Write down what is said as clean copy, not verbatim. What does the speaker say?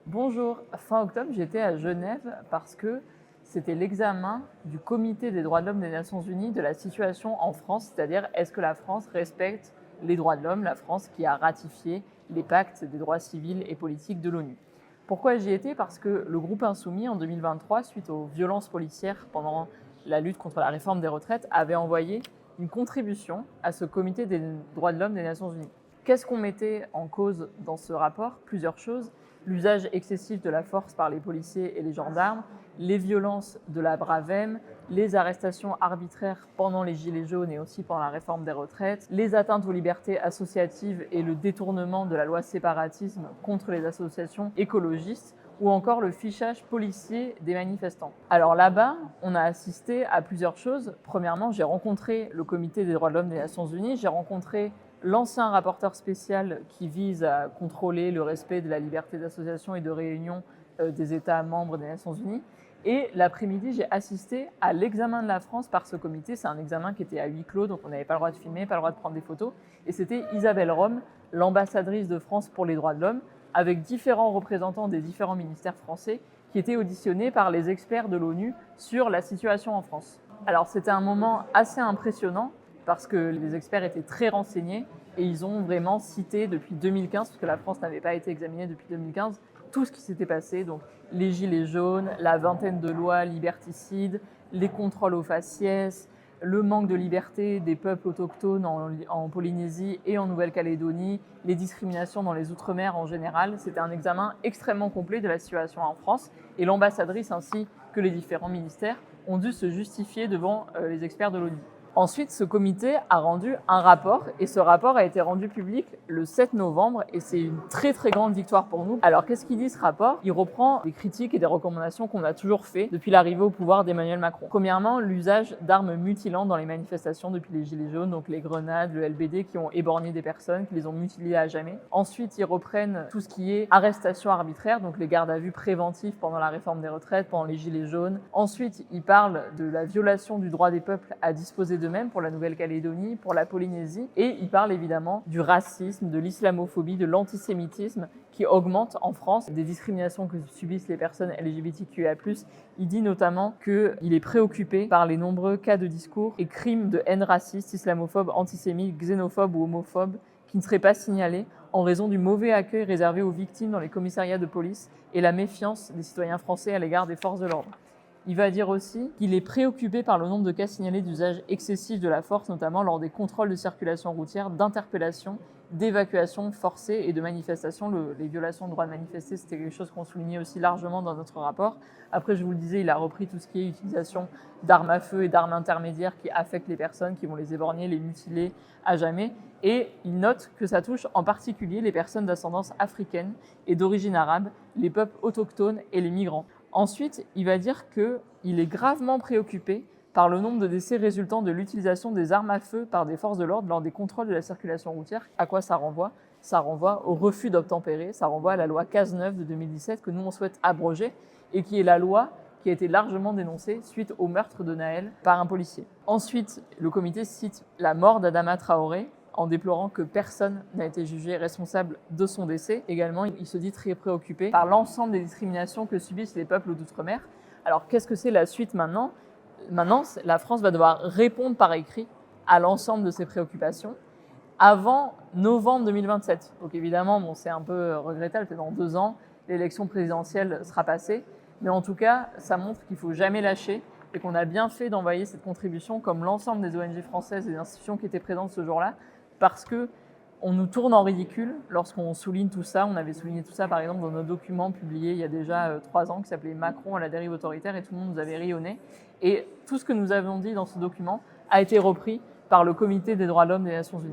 Bonjour, fin octobre, j'étais à Genève parce que c'était l'examen du Comité des droits de l'homme des Nations Unies de la situation en France, c'est-à-dire est-ce que la France respecte les droits de l'homme, la France qui a ratifié les pactes des droits civils et politiques de l'ONU. Pourquoi j'y étais? Parce que le groupe Insoumis, en 2023, suite aux violences policières pendant la lutte contre la réforme des retraites, avait envoyé une contribution à ce Comité des droits de l'homme des Nations Unies. Qu'est-ce qu'on mettait en cause dans ce rapport? Plusieurs choses. L'usage excessif de la force par les policiers et les gendarmes, les violences de la Bravem, les arrestations arbitraires pendant les Gilets jaunes et aussi pendant la réforme des retraites, les atteintes aux libertés associatives et le détournement de la loi séparatisme contre les associations écologistes, ou encore le fichage policier des manifestants. Alors là-bas, on a assisté à plusieurs choses. Premièrement, j'ai rencontré le Comité des droits de l'homme des Nations Unies, j'ai rencontré l'ancien rapporteur spécial qui vise à contrôler le respect de la liberté d'association et de réunion des États membres des Nations Unies. Et l'après-midi, j'ai assisté à l'examen de la France par ce comité. C'est un examen qui était à huis clos, donc on n'avait pas le droit de filmer, pas le droit de prendre des photos. Et c'était Isabelle Rome, l'ambassadrice de France pour les droits de l'homme, avec différents représentants des différents ministères français qui étaient auditionnés par les experts de l'ONU sur la situation en France. Alors c'était un moment assez impressionnant parce que les experts étaient très renseignés et ils ont vraiment cité depuis 2015, parce que la France n'avait pas été examinée depuis 2015, tout ce qui s'était passé, donc les gilets jaunes, la vingtaine de lois liberticides, les contrôles aux faciès, le manque de liberté des peuples autochtones en Polynésie et en Nouvelle-Calédonie, les discriminations dans les Outre-mer en général. C'était un examen extrêmement complet de la situation en France et l'ambassadrice ainsi que les différents ministères ont dû se justifier devant les experts de l'ONU. Ensuite, ce comité a rendu un rapport et ce rapport a été rendu public le 7 novembre et c'est une très très grande victoire pour nous. Alors qu'est-ce qu'il dit ce rapport? Il reprend des critiques et des recommandations qu'on a toujours fait depuis l'arrivée au pouvoir d'Emmanuel Macron. Premièrement, l'usage d'armes mutilantes dans les manifestations depuis les Gilets jaunes, donc les grenades, le LBD qui ont éborgné des personnes, qui les ont mutilées à jamais. Ensuite, ils reprennent tout ce qui est arrestation arbitraire, donc les gardes à vue préventifs pendant la réforme des retraites, pendant les Gilets jaunes. Ensuite, ils parlent de la violation du droit des peuples à disposer d'eux-mêmes pour la Nouvelle-Calédonie, pour la Polynésie. Et il parle évidemment du racisme, de l'islamophobie, de l'antisémitisme qui augmente en France, des discriminations que subissent les personnes LGBTQIA+. Il dit notamment qu'il est préoccupé par les nombreux cas de discours et crimes de haine raciste, islamophobe, antisémite, xénophobe ou homophobe qui ne seraient pas signalés en raison du mauvais accueil réservé aux victimes dans les commissariats de police et la méfiance des citoyens français à l'égard des forces de l'ordre. Il va dire aussi qu'il est préoccupé par le nombre de cas signalés d'usage excessif de la force, notamment lors des contrôles de circulation routière, d'interpellation, d'évacuation forcée et de manifestation. Les violations de droit de manifester, c'était quelque chose qu'on soulignait aussi largement dans notre rapport. Après, je vous le disais, il a repris tout ce qui est utilisation d'armes à feu et d'armes intermédiaires qui affectent les personnes, qui vont les éborgner, les mutiler à jamais. Et il note que ça touche en particulier les personnes d'ascendance africaine et d'origine arabe, les peuples autochtones et les migrants. Ensuite, il va dire qu'il est gravement préoccupé par le nombre de décès résultant de l'utilisation des armes à feu par des forces de l'ordre lors des contrôles de la circulation routière. À quoi ça renvoie? Ça renvoie au refus d'obtempérer, ça renvoie à la loi Cazeneuve de 2017 que nous on souhaite abroger et qui est la loi qui a été largement dénoncée suite au meurtre de Naël par un policier. Ensuite, le comité cite la mort d'Adama Traoré, en déplorant que personne n'a été jugé responsable de son décès. Également, il se dit très préoccupé par l'ensemble des discriminations que subissent les peuples d'outre-mer. Alors, qu'est-ce que c'est la suite maintenant? Maintenant, la France va devoir répondre par écrit à l'ensemble de ces préoccupations avant novembre 2027. Donc évidemment, c'est un peu regrettable, c'est dans 2 ans, l'élection présidentielle sera passée. Mais en tout cas, ça montre qu'il ne faut jamais lâcher et qu'on a bien fait d'envoyer cette contribution, comme l'ensemble des ONG françaises et des institutions qui étaient présentes ce jour-là, parce qu'on nous tourne en ridicule lorsqu'on souligne tout ça. On avait souligné tout ça, par exemple, dans nos documents publiés il y a déjà 3 ans, qui s'appelait « Macron à la dérive autoritaire » et tout le monde nous avait ri au nez. Et tout ce que nous avions dit dans ce document a été repris par le Comité des droits de l'homme des Nations Unies.